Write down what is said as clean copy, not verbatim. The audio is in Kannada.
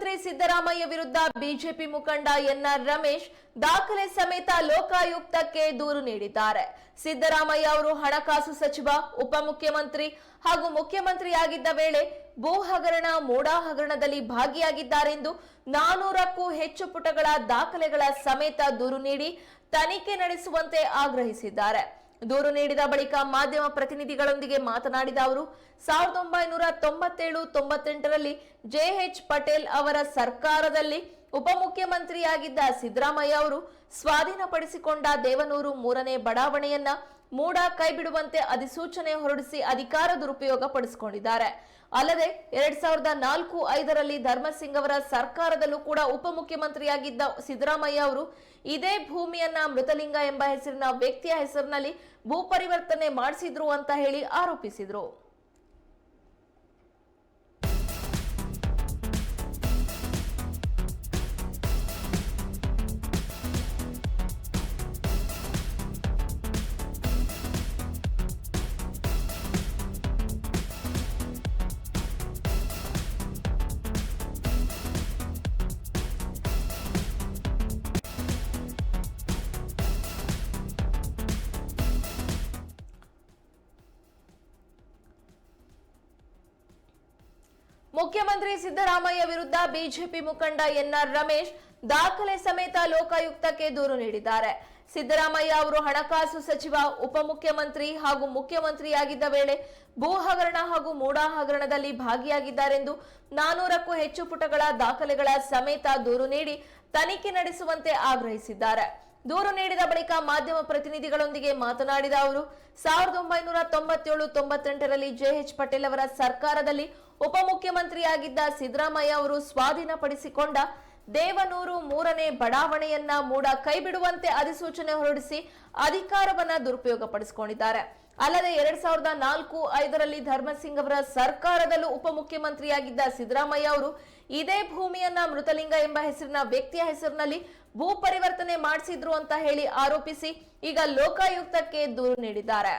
ಮುಖ್ಯಮಂತ್ರಿ ಸಿದ್ದರಾಮಯ್ಯ ವಿರುದ್ಧ ಬಿಜೆಪಿ ಮುಖಂಡ ಎನ್ಆರ್ ರಮೇಶ್ ದಾಖಲೆ ಸಮೇತ ಲೋಕಾಯುಕ್ತಕ್ಕೆ ದೂರು ನೀಡಿದ್ದಾರೆ. ಸಿದ್ದರಾಮಯ್ಯ ಅವರು ಹಣಕಾಸು ಸಚಿವ, ಉಪಮುಖ್ಯಮಂತ್ರಿ ಹಾಗೂ ಮುಖ್ಯಮಂತ್ರಿಯಾಗಿದ್ದ ವೇಳೆ ಭೂ ಹಗರಣ, ಮೋಡಾ ಹಗರಣದಲ್ಲಿ ಭಾಗಿಯಾಗಿದ್ದಾರೆಂದು 400ಕ್ಕೂ ಹೆಚ್ಚು ಪುಟಗಳ ದಾಖಲೆಗಳ ಸಮೇತ ದೂರು ನೀಡಿ ತನಿಖೆ ನಡೆಸುವಂತೆ ಆಗ್ರಹಿಸಿದ್ದಾರೆ. ದೂರು ನೀಡಿದ ಬಳಿಕ ಮಾಧ್ಯಮ ಪ್ರತಿನಿಧಿಗಳೊಂದಿಗೆ ಮಾತನಾಡಿದ ಅವರು 1997-98ರಲ್ಲಿ ಜೆಎಚ್ ಪಟೇಲ್ ಅವರ ಸರ್ಕಾರದಲ್ಲಿ ಉಪಮುಖ್ಯಮಂತ್ರಿಯಾಗಿದ್ದ ಸಿದ್ದರಾಮಯ್ಯ ಅವರು ಸ್ವಾಧೀನಪಡಿಸಿಕೊಂಡ ದೇವನೂರು 3ನೇ ಬಡಾವಣೆಯನ್ನ ಮೂಡಾ ಕೈಬಿಡುವಂತೆ ಅಧಿಸೂಚನೆ ಹೊರಡಿಸಿ ಅಧಿಕಾರ ದುರುಪಯೋಗ ಪಡಿಸಿಕೊಂಡಿದ್ದಾರೆ. ಅಲ್ಲದೆ 2004-05ರಲ್ಲಿ ಧರ್ಮಸಿಂಗ್ ಅವರ ಸರ್ಕಾರದಲ್ಲೂ ಕೂಡ ಉಪಮುಖ್ಯಮಂತ್ರಿಯಾಗಿದ್ದ ಸಿದ್ದರಾಮಯ್ಯ ಅವರು ಇದೇ ಭೂಮಿಯನ್ನ ಮೃತಲಿಂಗ ಎಂಬ ಹೆಸರಿನ ವ್ಯಕ್ತಿಯ ಹೆಸರಿನಲ್ಲಿ ಭೂ ಪರಿವರ್ತನೆ ಮಾಡಿಸಿದ್ರು ಅಂತ ಹೇಳಿ ಆರೋಪಿಸಿದ್ರು. ಮುಖ್ಯಮಂತ್ರಿ ಸಿದ್ದರಾಮಯ್ಯ ವಿರುದ್ಧ ಬಿಜೆಪಿ ಮುಖಂಡ ಎನ್ಆರ್ ರಮೇಶ್ ದಾಖಲೆ ಸಮೇತ ಲೋಕಾಯುಕ್ತಕ್ಕೆ ದೂರು ನೀಡಿದ್ದಾರೆ. ಸಿದ್ದರಾಮಯ್ಯ ಅವರು ಹಣಕಾಸು ಸಚಿವ, ಉಪಮುಖ್ಯಮಂತ್ರಿ ಹಾಗೂ ಮುಖ್ಯಮಂತ್ರಿಯಾಗಿದ್ದ ವೇಳೆ ಭೂ ಹಗರಣ ಹಾಗೂ ಮೋಡಾ ಹಗರಣದಲ್ಲಿ ಭಾಗಿಯಾಗಿದ್ದಾರೆಂದು 400ಕ್ಕೂ ಹೆಚ್ಚು ಪುಟಗಳ ದಾಖಲೆಗಳ ಸಮೇತ ದೂರು ನೀಡಿ ತನಿಖೆ ನಡೆಸುವಂತೆ ಆಗ್ರಹಿಸಿದ್ದಾರೆ. ದೂರು ನೀಡಿದ ಬಳಿಕ ಮಾಧ್ಯಮ ಪ್ರತಿನಿಧಿಗಳೊಂದಿಗೆ ಮಾತನಾಡಿದ ಅವರು 1997-98ರಲ್ಲಿ ಜೆಎಚ್ ಪಟೇಲ್ ಅವರ ಸರ್ಕಾರದಲ್ಲಿ ಉಪಮುಖ್ಯಮಂತ್ರಿಯಾಗಿದ್ದ ಸಿದ್ದರಾಮಯ್ಯ ಅವರು ಸ್ವಾಧೀನಪಡಿಸಿಕೊಂಡ ದೇವನೂರು 3ನೇ ಬಡಾವಣೆಯನ್ನ ಮೂಡಾ ಕೈಬಿಡುವಂತೆ ಅಧಿಸೂಚನೆ ಹೊರಡಿಸಿ ಅಧಿಕಾರವನ್ನ ದುರುಪಯೋಗಪಡಿಸಿಕೊಂಡಿದ್ದಾರೆ. ಅಲ್ಲದೆ 2004-05ರಲ್ಲಿ ಧರ್ಮಸಿಂಗ್ ಅವರ ಸರ್ಕಾರದಲ್ಲೂ ಉಪಮುಖ್ಯಮಂತ್ರಿಯಾಗಿದ್ದ ಸಿದ್ದರಾಮಯ್ಯ ಅವರು ಇದೇ ಭೂಮಿಯನ್ನ ಮೃತಲಿಂಗ ಎಂಬ ಹೆಸರಿನ ವ್ಯಕ್ತಿಯ ಹೆಸರಿನಲ್ಲಿ ಭೂ ಪರಿವರ್ತನೆ ಮಾಡಿಸಿದ್ರು ಅಂತ ಹೇಳಿ ಆರೋಪಿಸಿ ಈಗ ಲೋಕಾಯುಕ್ತಕ್ಕೆ ದೂರು ನೀಡಿದ್ದಾರೆ.